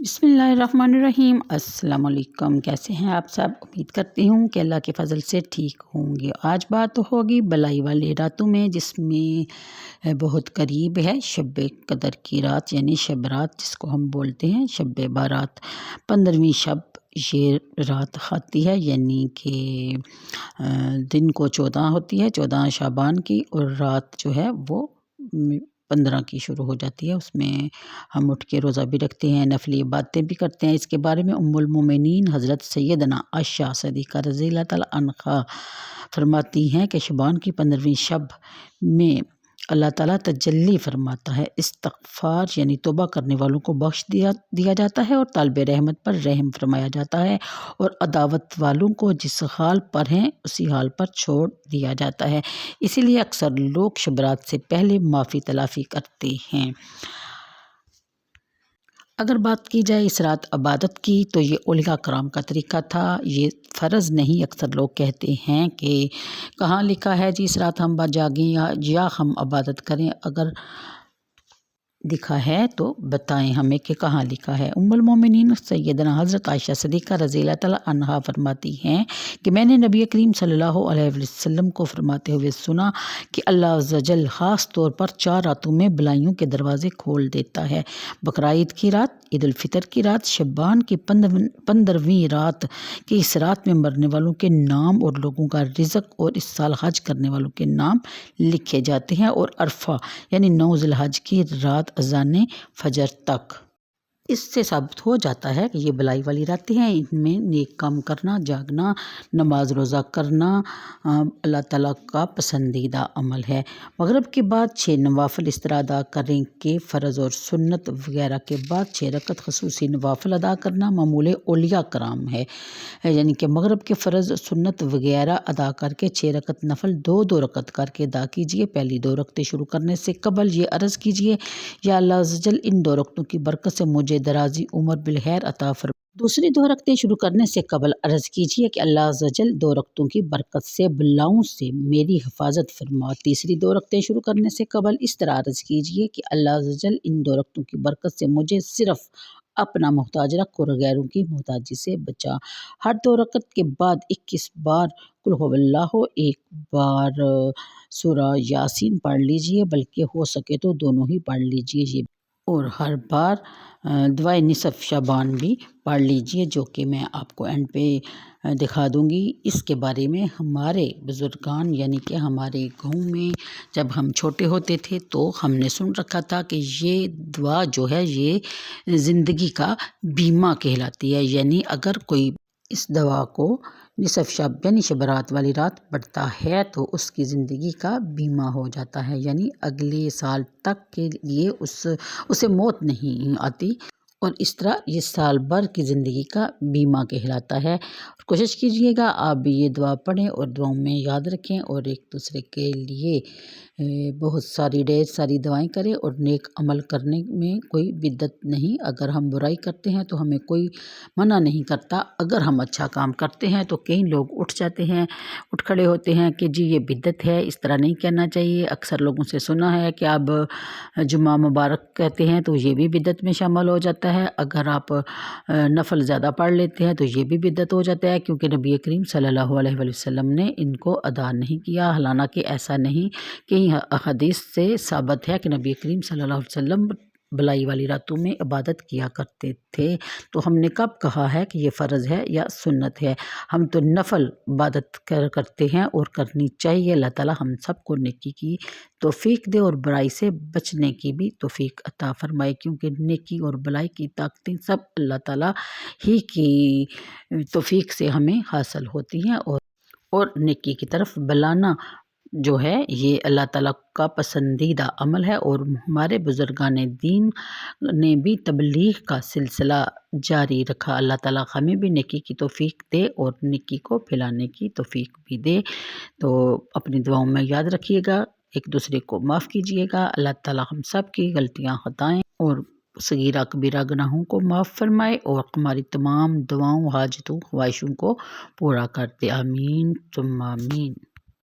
بسم اللہ الرحمن الرحیم۔ السلام علیکم، کیسے ہیں آپ سب؟ امید کرتی ہوں کہ اللہ کے فضل سے ٹھیک ہوں گے۔ آج بات ہوگی بلائی والے راتوں میں، جس میں بہت قریب ہے شب قدر کی رات، یعنی شب رات جس کو ہم بولتے ہیں شب بارات۔ 15ویں شب یہ رات آتی ہے، یعنی کہ دن کو 14 ہوتی ہے، 14 شعبان کی، اور رات جو ہے وہ 15 کی شروع ہو جاتی ہے۔ اس میں ہم اٹھ کے روزہ بھی رکھتے ہیں، نفلی باتیں بھی کرتے ہیں۔ اس کے بارے میں ام المومنین حضرت سیدنا عائشہ صدیقہ رضی اللہ تعالیٰ عنہا فرماتی ہیں کہ شعبان کی 15ویں شب میں اللہ تعالیٰ تجلی فرماتا ہے، استغفار یعنی توبہ کرنے والوں کو بخش دیا جاتا ہے، اور طالب رحمت پر رحم فرمایا جاتا ہے، اور عداوت والوں کو جس حال پر ہیں اسی حال پر چھوڑ دیا جاتا ہے۔ اسی لیے اکثر لوگ شب رات سے پہلے معافی تلافی کرتے ہیں۔ اگر بات کی جائے اس رات عبادت کی، تو یہ اولیاء کرام کا طریقہ تھا، یہ فرض نہیں۔ اکثر لوگ کہتے ہیں کہ کہاں لکھا ہے جی اس رات ہم جاگیں یا ہم عبادت کریں، اگر لکھا ہے تو بتائیں ہمیں کہ کہاں لکھا ہے۔ ام المومنین سیدنا حضرت عائشہ صدیقہ رضی اللہ تعالیٰ عنہا فرماتی ہیں کہ میں نے نبی کریم صلی اللہ علیہ وسلم کو فرماتے ہوئے سنا کہ اللہ عز و جل خاص طور پر 4 راتوں میں بلائیوں کے دروازے کھول دیتا ہے: بقرعید کی رات، عید الفطر کی رات، شعبان کی 15ویں رات کہ اس رات میں مرنے والوں کے نام اور لوگوں کا رزق اور اس سال حج کرنے والوں کے نام لکھے جاتے ہیں، اور عرفہ یعنی 9 ذی الحج کی رات اذان فجر تک۔ اس سے ثابت ہو جاتا ہے کہ یہ بلائی والی راتیں ہیں، ان میں نیک کام کرنا، جاگنا، نماز روزہ کرنا اللہ تعالیٰ کا پسندیدہ عمل ہے۔ مغرب کے بعد 6 نوافل اس طرح ادا کریں کہ فرض اور سنت وغیرہ کے بعد 6 رکعت خصوصی نوافل ادا کرنا معمول اولیاء کرام ہے، یعنی کہ مغرب کے فرض سنت وغیرہ ادا کر کے 6 رکعت نفل 2 رکعت کر کے ادا کیجیے۔ پہلی 2 رکعتیں شروع کرنے سے قبل یہ عرض کیجیے: یا اللہ عز و جل ان 2 رکعتوں کی برکت سے مجھے درازی عمر بالخیر عطا فرما۔ دوسری 2 رکعتیں شروع کرنے سے قبل عرض کیجیے کہ اللہ عز و جل 2 رکعتوں کی برکت سے بلاؤں سے میری حفاظت فرما۔ تیسری 2 رکعتیں شروع کرنے سے قبل اس طرح عرض کیجیے کہ اللہ عز و جل ان 2 رکعتوں کی برکت سے مجھے صرف اپنا محتاج رکھ اور غیروں کی محتاجی سے بچا۔ ہر 2 رکعت کے بعد 21 بار قل هو اللہ، 1 بار سورہ یاسین پڑھ لیجیے، بلکہ ہو سکے تو دونوں ہی پڑھ لیجیے، اور ہر بار دعائے نصف شعبان بھی پڑھ لیجیے، جو کہ میں آپ کو اینڈ پہ دکھا دوں گی۔ اس کے بارے میں ہمارے بزرگان یعنی کہ ہمارے گاؤں میں جب ہم چھوٹے ہوتے تھے تو ہم نے سن رکھا تھا کہ یہ دعا جو ہے یہ زندگی کا بیمہ کہلاتی ہے، یعنی اگر کوئی اس دعا کو نصف شب یعنی شب برات والی رات پڑھتا ہے تو اس کی زندگی کا بیمہ ہو جاتا ہے، یعنی اگلے سال تک کے لیے اسے موت نہیں آتی، اور اس طرح یہ سال بھر کی زندگی کا بیمہ کہلاتا ہے۔ کوشش کیجئے گا آپ بھی یہ دعا پڑھیں اور دعاؤں میں یاد رکھیں، اور ایک دوسرے کے لیے بہت ساری ڈھیر ساری دعائیں کریں، اور نیک عمل کرنے میں کوئی بدعت نہیں۔ اگر ہم برائی کرتے ہیں تو ہمیں کوئی منع نہیں کرتا، اگر ہم اچھا کام کرتے ہیں تو کئی لوگ اٹھ جاتے ہیں، اٹھ کھڑے ہوتے ہیں کہ جی یہ بدعت ہے، اس طرح نہیں کہنا چاہیے۔ اکثر لوگوں سے سنا ہے کہ اب جمعہ مبارک کہتے ہیں تو یہ بھی بدعت میں شامل ہو جاتا ہے، اگر آپ نفل زیادہ پڑھ لیتے ہیں تو یہ بھی بدعت ہو جاتا ہے، کیونکہ نبی کریم صلی اللہ علیہ وسلم نے ان کو ادا نہیں کیا۔ حالانکہ ایسا نہیں، کئی حدیث سے ثابت ہے کہ نبی کریم صلی اللہ علیہ وسلم بلائی والی راتوں میں عبادت کیا کرتے تھے، تو ہم نے کب کہا ہے کہ یہ فرض ہے یا سنت ہے؟ ہم تو نفل عبادت کرتے ہیں اور کرنی چاہیے۔ اللہ تعالیٰ ہم سب کو نیکی کی توفیق دے اور برائی سے بچنے کی بھی توفیق عطا فرمائے، کیونکہ نیکی اور بلائی کی طاقتیں سب اللہ تعالیٰ ہی کی توفیق سے ہمیں حاصل ہوتی ہیں، اور نیکی کی طرف بلانا جو ہے یہ اللہ تعالیٰ کا پسندیدہ عمل ہے، اور ہمارے بزرگان دین نے بھی تبلیغ کا سلسلہ جاری رکھا۔ اللہ تعالیٰ ہمیں بھی نیکی کی توفیق دے اور نیکی کو پھیلانے کی توفیق بھی دے۔ تو اپنی دعاؤں میں یاد رکھیے گا، ایک دوسرے کو معاف کیجیے گا۔ اللہ تعالیٰ ہم سب کی غلطیاں خطائیں اور صغیرہ کبیرہ گناہوں کو معاف فرمائے، اور ہماری تمام دعاؤں، حاجتوں، خواہشوں کو پورا کر دے۔ آمین ثم آمین۔